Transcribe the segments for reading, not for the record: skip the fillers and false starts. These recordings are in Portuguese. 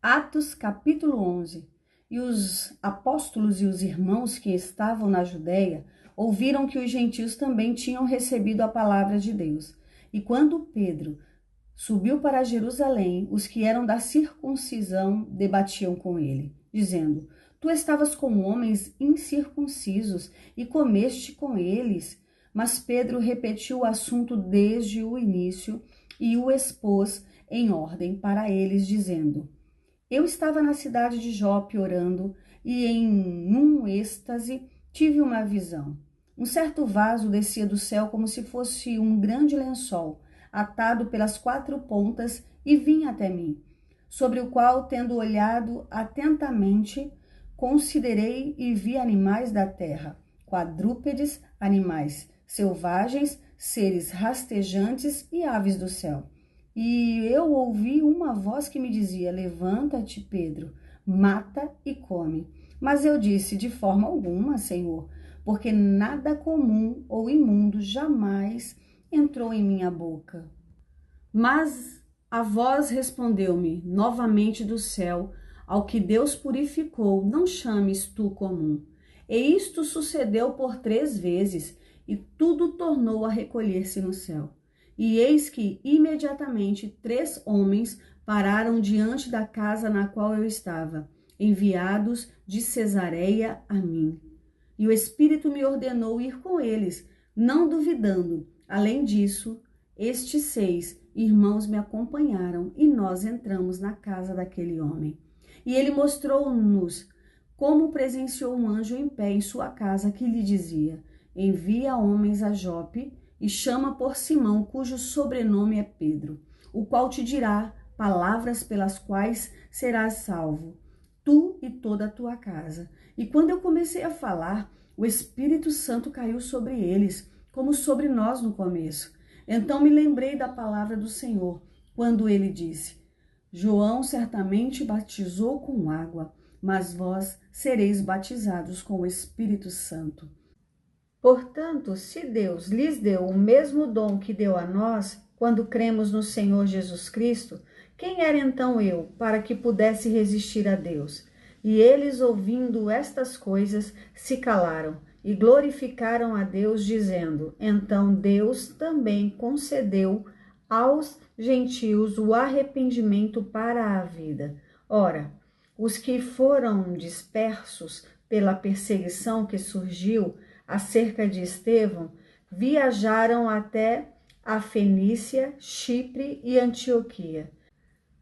Atos capítulo 11. E os apóstolos e os irmãos que estavam na Judéia ouviram que os gentios também tinham recebido a palavra de Deus. E quando Pedro subiu para Jerusalém, os que eram da circuncisão debatiam com ele, dizendo: Tu estavas com homens incircuncisos e comeste com eles. Mas Pedro repetiu o assunto desde o início e o expôs em ordem para eles, dizendo: Eu estava na cidade de Jope orando e em um êxtase tive uma visão. Um certo vaso descia do céu como se fosse um grande lençol, atado pelas 4 pontas, e vinha até mim, sobre o qual, tendo olhado atentamente, considerei e vi animais da terra, quadrúpedes, animais selvagens, seres rastejantes e aves do céu. E eu ouvi uma voz que me dizia: Levanta-te, Pedro, mata e come. Mas eu disse: De forma alguma, Senhor, porque nada comum ou imundo jamais entrou em minha boca. Mas a voz respondeu-me novamente do céu: Ao que Deus purificou, não chames tu comum. E isto sucedeu por 3 vezes, e tudo tornou a recolher-se no céu. E eis que imediatamente 3 homens pararam diante da casa na qual eu estava, enviados de Cesareia a mim. E o Espírito me ordenou ir com eles, não duvidando. Além disso, estes 6 irmãos me acompanharam e nós entramos na casa daquele homem. E ele mostrou-nos como presenciou um anjo em pé em sua casa que lhe dizia: Envia homens a Jope e chama por Simão, cujo sobrenome é Pedro, o qual te dirá palavras pelas quais serás salvo, tu e toda a tua casa. E quando eu comecei a falar, o Espírito Santo caiu sobre eles, como sobre nós no começo. Então me lembrei da palavra do Senhor, quando ele disse: João certamente batizou com água, mas vós sereis batizados com o Espírito Santo. Portanto, se Deus lhes deu o mesmo dom que deu a nós, quando cremos no Senhor Jesus Cristo, quem era então eu, para que pudesse resistir a Deus? E eles, ouvindo estas coisas, se calaram e glorificaram a Deus, dizendo: Então Deus também concedeu aos gentios o arrependimento para a vida. Ora, os que foram dispersos pela perseguição que surgiu acerca de Estevão, viajaram até a Fenícia, Chipre e Antioquia,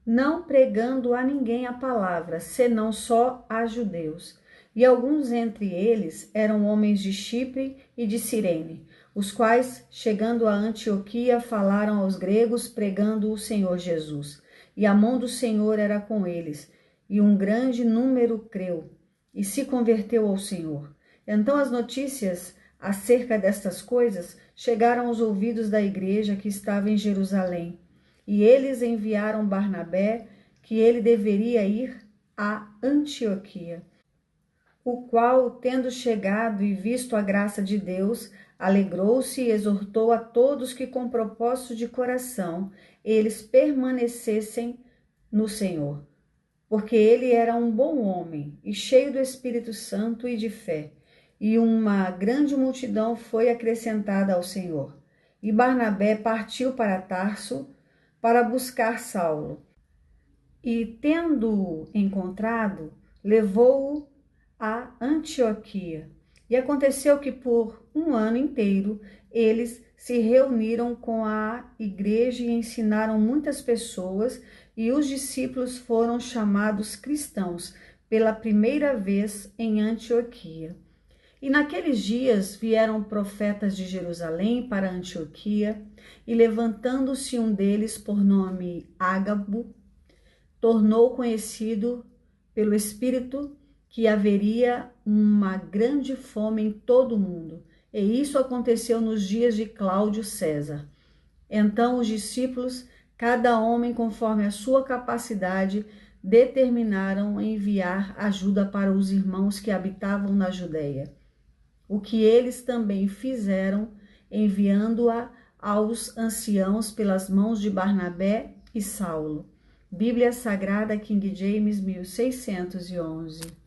não pregando a ninguém a palavra, senão só a judeus. E alguns entre eles eram homens de Chipre e de Cirene, os quais, chegando a Antioquia, falaram aos gregos, pregando o Senhor Jesus. E a mão do Senhor era com eles, e um grande número creu e se converteu ao Senhor. Então as notícias acerca destas coisas chegaram aos ouvidos da igreja que estava em Jerusalém. E eles enviaram Barnabé, que ele deveria ir a Antioquia, o qual, tendo chegado e visto a graça de Deus, alegrou-se e exortou a todos que, com propósito de coração, eles permanecessem no Senhor. Porque ele era um bom homem e cheio do Espírito Santo e de fé, e uma grande multidão foi acrescentada ao Senhor. E Barnabé partiu para Tarso para buscar Saulo, e, tendo-o encontrado, levou-o a Antioquia. E aconteceu que por um ano inteiro eles se reuniram com a igreja e ensinaram muitas pessoas, e os discípulos foram chamados cristãos pela primeira vez em Antioquia. E naqueles dias vieram profetas de Jerusalém para Antioquia, e levantando-se um deles por nome Ágabo, tornou conhecido pelo Espírito que haveria uma grande fome em todo o mundo. E isso aconteceu nos dias de Cláudio César. Então os discípulos, cada homem conforme a sua capacidade, determinaram enviar ajuda para os irmãos que habitavam na Judéia. O que eles também fizeram, enviando-a aos anciãos pelas mãos de Barnabé e Saulo. Bíblia Sagrada King James 1611.